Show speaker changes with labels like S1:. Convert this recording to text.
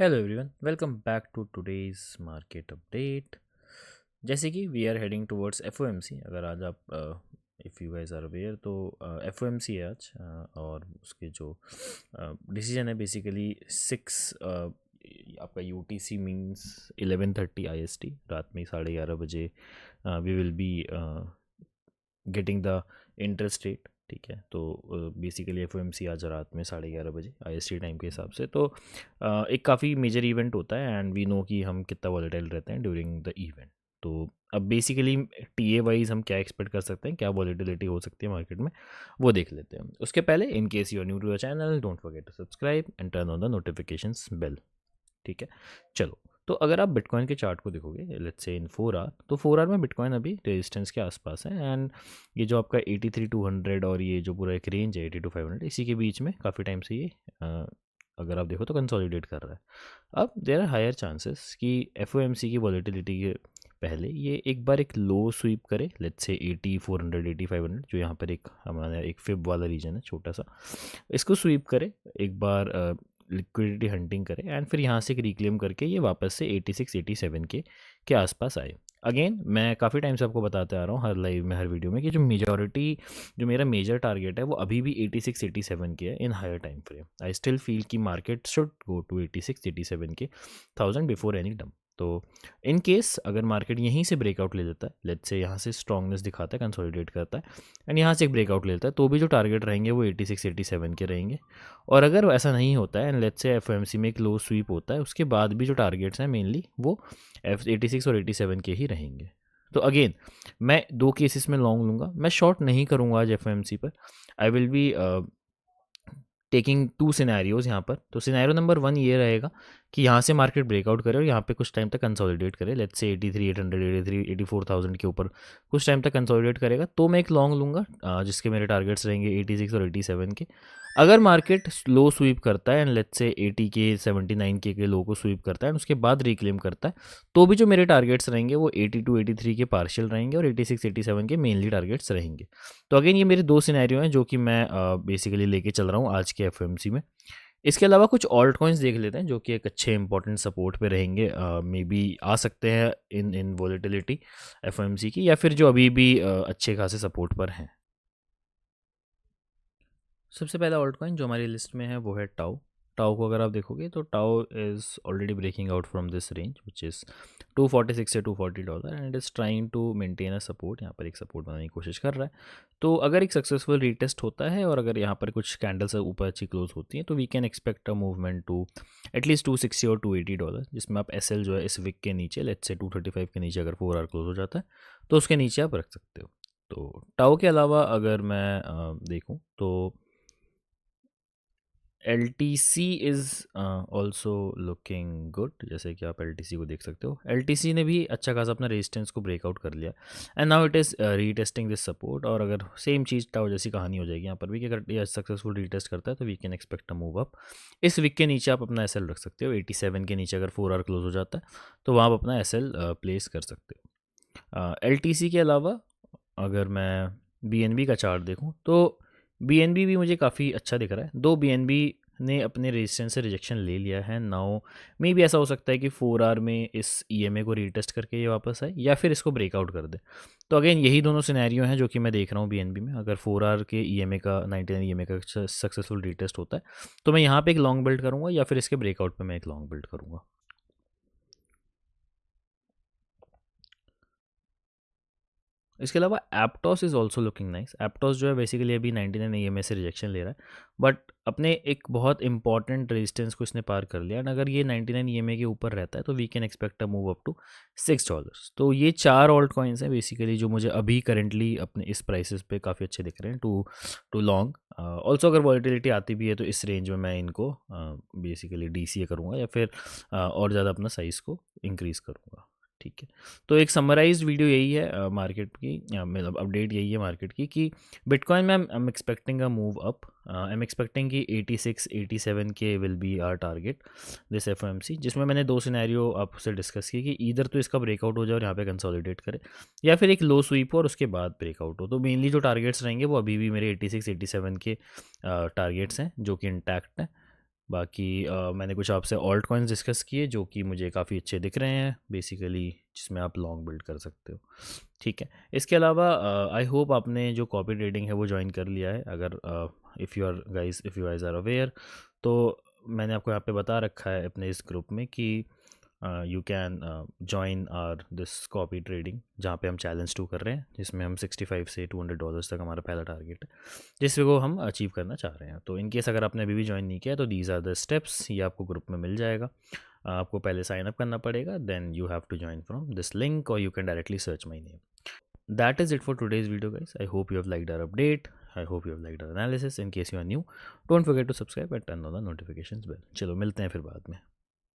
S1: Hello everyone, welcome back to today's market update. जैसे कि we are heading towards FOMC. अगर आज आप if you guys are aware तो एफओएमसी है आज। और उसके जो डिसीजन है बेसिकली 6 आपका यूटीसी मींस 11:30 आईएसटी, रात में 11:30 बजे we will be getting the interest rate. ठीक है, तो बेसिकली एफओएमसी आज रात में 11:30 बजे आईएसटी टाइम के हिसाब से। तो एक काफ़ी मेजर इवेंट होता है एंड वी नो कि हम कितना वॉलेटाइल रहते हैं ड्यूरिंग द इवेंट। तो अब बेसिकली टीए वाइज हम क्या एक्सपेक्ट कर सकते हैं, क्या वॉलेटिलिटी हो सकती है मार्केट में, वो देख लेते हैं। उसके पहले in case you are new to the channel, don't forget to subscribe and turn on the notifications bell. ठीक है, चलो। तो अगर आप बिटकॉइन के चार्ट को देखोगे लेट्स से इन 4 आवर, तो 4 आवर में बिटकॉइन अभी रेजिस्टेंस के आसपास है एंड ये जो आपका 83,200 और ये जो पूरा एक रेंज है 82,500, इसी के बीच में काफ़ी टाइम से ये अगर आप देखो तो कंसोलिडेट कर रहा है। अब देयर आर हायर चांसेस कि एफओएमसी की वॉलेटिलिटी के पहले ये एक बार एक लो स्वीप करे लेट्स से 8400 8500, जो यहाँ पर एक हमारा एक फिब वाला रीजन है छोटा सा, इसको स्वीप करे एक बार, लिक्विडिटी हंटिंग करे एंड फिर यहाँ से रिक्लेम करके ये वापस से 86 87 के आसपास आए। अगेन मैं काफ़ी टाइम से आपको बताते आ रहा हूँ हर लाइव में हर वीडियो में कि जो मेरा मेजर टारगेट है वो अभी भी 86 87 के है in higher time frame. I still feel कि मार्केट शुड गो टू 86 87 के 1000 बिफोर एनी डम। तो इन केस अगर मार्केट यहीं से ब्रेकआउट ले लेता है, लेट्स से यहाँ से स्ट्रॉन्गनेस दिखाता है, कंसोलिडेट करता है एंड यहाँ से एक ब्रेकआउट ले लेता है, तो भी जो टारगेट रहेंगे वो 86 87 के रहेंगे। और अगर ऐसा नहीं होता है एंड लेट्स से एफओएमसी में एक लो स्वीप होता है, उसके बाद भी जो टारगेट्स हैं मेनली वो F86 और 87 के ही रहेंगे। तो अगेन मैं दो केसेस में लॉन्ग लूँगा, मैं शॉर्ट नहीं करूँगा आज एफओएमसी पर। I will be taking 2 scenarios यहाँ पर। तो सिनेरियो नंबर 1 ये रहेगा कि यहाँ से मार्केट ब्रेकआउट करे और यहाँ पे कुछ टाइम तक कंसोलिडेट करे, लेट्स से 83 800 83 84,000 के ऊपर कुछ टाइम तक कंसोलिडेट करेगा, तो मैं एक लॉन्ग लूँगा जिसके मेरे टारगेट्स रहेंगे 86 और 87 के। अगर मार्केट लो स्वीप करता है एंड लेट्स से 80 के 79 के लो को स्वीप करता है एंड उसके बाद रिक्लेम करता है, तो भी जो मेरे टारगेट्स रहेंगे वो 82 83 के पार्शियल रहेंगे और 86 87 के मेनली टारगेट्स रहेंगे। तो अगेन ये मेरे 2 सिनेरियो हैं जो कि मैं बेसिकली लेके चल रहा हूँ आज के एफओएमसी में। इसके अलावा कुछ ऑल्ट कॉइन्स देख लेते हैं जो कि एक अच्छे इंपॉर्टेंट सपोर्ट पे रहेंगे, मे बी आ सकते हैं इन वॉलेटिलिटी एफओएमसी की, या फिर जो अभी भी अच्छे खासे सपोर्ट पर हैं। सबसे पहला ऑल्ट कॉइन जो हमारी लिस्ट में है वो है टाओ। टाओ को अगर आप देखोगे तो TAO is already breaking out from this range which is 246 से $240 and it is trying to maintain a support. यहाँ पर एक सपोर्ट बनाने की कोशिश कर रहा है। तो अगर एक सक्सेसफुल रीटेस्ट होता है और अगर यहाँ पर कुछ कैंडल्स ऊपर अच्छी क्लोज होती हैं, तो we can expect a movement to at least 260 और $280, जिसमें आप एसएल जो है इस वीक के नीचे लेट्स से 235 के नीचे अगर 4 आवर क्लोज हो जाता है तो उसके नीचे आप रख सकते हो। तो टाओ के अलावा अगर मैं देखूँ तो L T C is also looking good. जैसे कि आप एल टी सी को देख सकते हो, एल टी सी ने भी अच्छा खासा अपना रेजिस्टेंस को ब्रेकआउट कर लिया and now it is retesting this support. और अगर सेम चीज़ टाओ जैसी कहानी हो जाएगी यहाँ पर भी कि अगर ये सक्सेसफुल रीटेस्ट करता है तो we can expect a move up. इस वीक के नीचे आप अपना एस एल रख सकते हो, 87 के नीचे अगर 4 आवर क्लोज हो जाता है तो वहाँ आप अपना एस एल प्लेस कर सकते हो। एल टी सी के अलावा अगर मैं बी एन बी का चार्ट देखूँ तो बी भी मुझे काफ़ी अच्छा दिख रहा है, दो बी ने अपने रेजिस्टेंस से रिजेक्शन ले लिया है। नाउ मे भी ऐसा हो सकता है कि 4 आवर में इस ईएमए को रीटेस्ट करके ये वापस आए या फिर इसको ब्रेकआउट कर दे। तो अगेन यही दोनों सिनेरियो हैं जो कि मैं देख रहा हूँ बीएनबी में। अगर 4 आवर के ईएमए का 99 ईएमए का सक्सेसफुल रीटेस्ट होता है तो मैं यहाँ पे एक लॉन्ग बिल्ड करूँगा या फिर इसके ब्रेकआउट पे मैं एक लॉन्ग बिल्ड करूँगा। इसके अलावा एप्टॉस इज़ ऑल्सो लुकिंग नाइस। एप्टॉस जो है बेसिकली अभी 99 ईएमए से रिजेक्शन ले रहा है, बट अपने एक बहुत इंपॉर्टेंट रेजिस्टेंस को इसने पार कर लिया एंड अगर ये 99 ईएमए के ऊपर रहता है तो we can expect a move up to $6। तो ये 4 ऑल्ट कॉइन्स हैं बेसिकली जो मुझे अभी करंटली अपने इस प्राइसेस पे काफ़ी अच्छे दिख रहे हैं टू लॉन्ग। ऑल्सो अगर वॉलिटिलिटी आती भी है तो इस रेंज में मैं इनको बेसिकली डीसीए करूँगा या फिर और ज़्यादा अपना साइज़ को इंक्रीज़ करूँगा। ठीक है, तो एक समराइज्ड वीडियो यही है मार्केट की, मतलब अपडेट यही है मार्केट की कि बिटकॉइन में I am expecting a move up. I am expecting कि 86 87 K will be our target this FOMC, जिसमें मैंने दो सिनेरियो आपसे डिस्कस किए कि इधर तो इसका ब्रेकआउट हो जाए और यहाँ पे कंसोलिडेट करे, या फिर एक लो स्वीप हो और उसके बाद ब्रेकआउट हो। तो मेनली जो टारगेट्स रहेंगे वो अभी भी मेरे 86 87 के टारगेट्स हैं जो कि इंटैक्ट हैं। बाकी मैंने कुछ आपसे ऑल्ट कॉइन्स डिस्कस किए जो कि मुझे काफ़ी अच्छे दिख रहे हैं बेसिकली, जिसमें आप लॉन्ग बिल्ड कर सकते हो। ठीक है, इसके अलावा आई होप आपने जो कॉपी ट्रेडिंग है वो ज्वाइन कर लिया है। अगर if you guys are aware, तो मैंने आपको यहाँ पे बता रखा है अपने इस ग्रुप में कि you can join our this copy trading, जहाँ पे हम चैलेंज 2 कर रहे हैं, जिसमें हम 65 से $200 तक हमारा पहला टारगेट है, जिसको हम अचीव करना चाह रहे हैं। तो इन केस अगर आपने अभी भी ज्वाइन नहीं किया तो दीज आर द स्टेप्स, ये आपको ग्रुप में मिल जाएगा। आपको पहले साइन अप करना पड़ेगा, then you have to join from this link और you can directly search my name. That is it for today's video, guys. I hope you have liked our update. I hope you have liked our analysis. In case you are new, don't forget to subscribe and turn on the notifications bell. चलो मिलते हैं फिर बाद में।